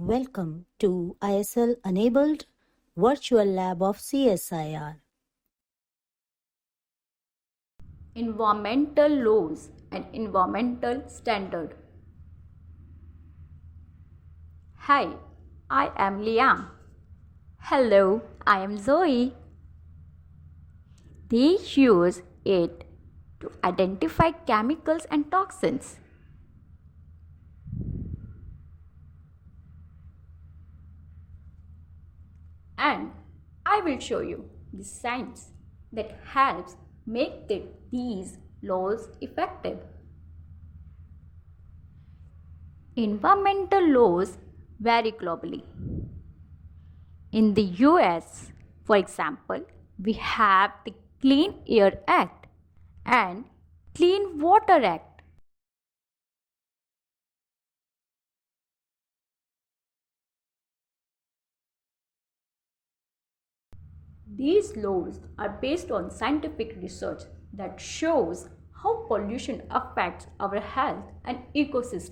Welcome to ISL Enabled Virtual Lab of CSIR. Environmental laws and environmental standard. Hi, I am Liam. Hello, I am Zoe. They use it to identify chemicals and toxins. And I will show you the science that helps make these laws effective. Environmental laws vary globally. In the US, for example, we have the Clean Air Act and Clean Water Act. These laws are based on scientific research that shows how pollution affects our health and ecosystem.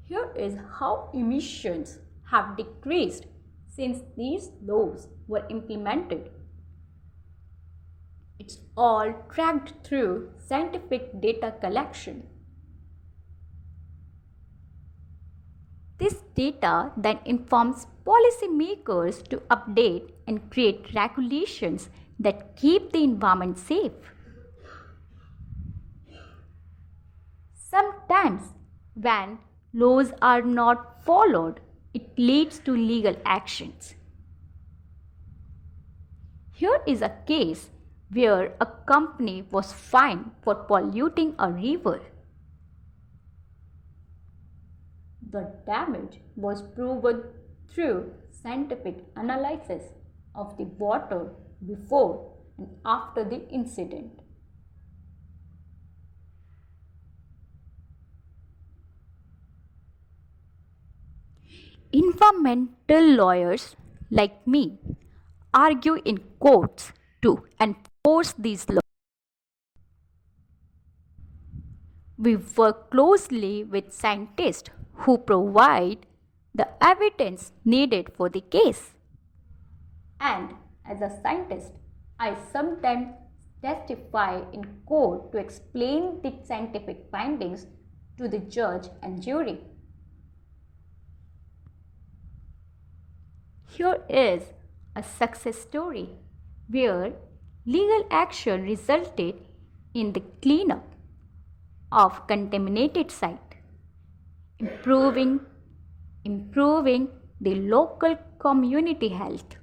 Here is how emissions have decreased since these laws were implemented. It's all tracked through scientific data collection. This data then informs policymakers to update and create regulations that keep the environment safe. Sometimes, when laws are not followed, it leads to legal actions. Here is a case where a company was fined for polluting a river. The damage was proven through scientific analysis of the water before and after the incident. Environmental lawyers like me argue in courts to enforce these laws. We work closely with scientists who provide the evidence needed for the case. And as a scientist, I sometimes testify in court to explain the scientific findings to the judge and jury. Here is a success story where legal action resulted in the cleanup of contaminated site, improving the local community health.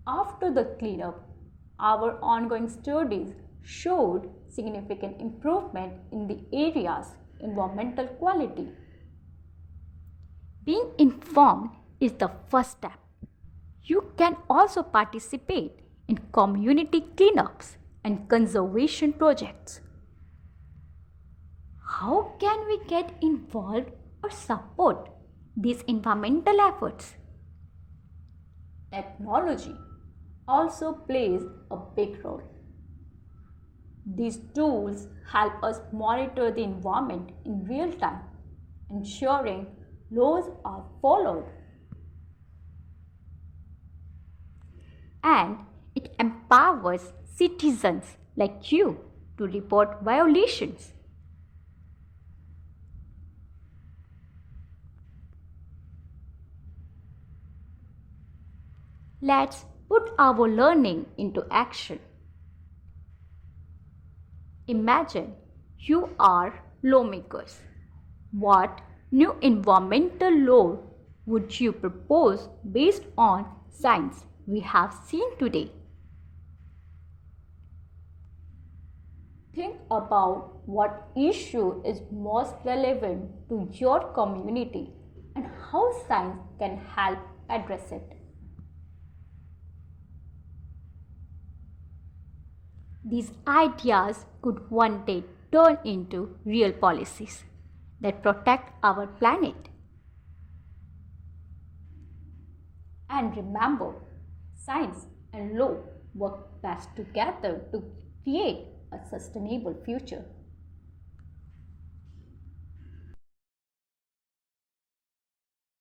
After the cleanup, our ongoing studies showed significant improvement in the area's environmental quality. Being informed is the first step. You can also participate in community cleanups and conservation projects. How can we get involved or support these environmental efforts? Technology also plays a big role. These tools help us monitor the environment in real time, ensuring laws are followed. And it empowers citizens like you to report violations. Let's put our learning into action. Imagine you are lawmakers. What new environmental law would you propose based on science we have seen today? Think about what issue is most relevant to your community and how science can help address it. These ideas could one day turn into real policies that protect our planet. And remember, science and law work best together to create a sustainable future.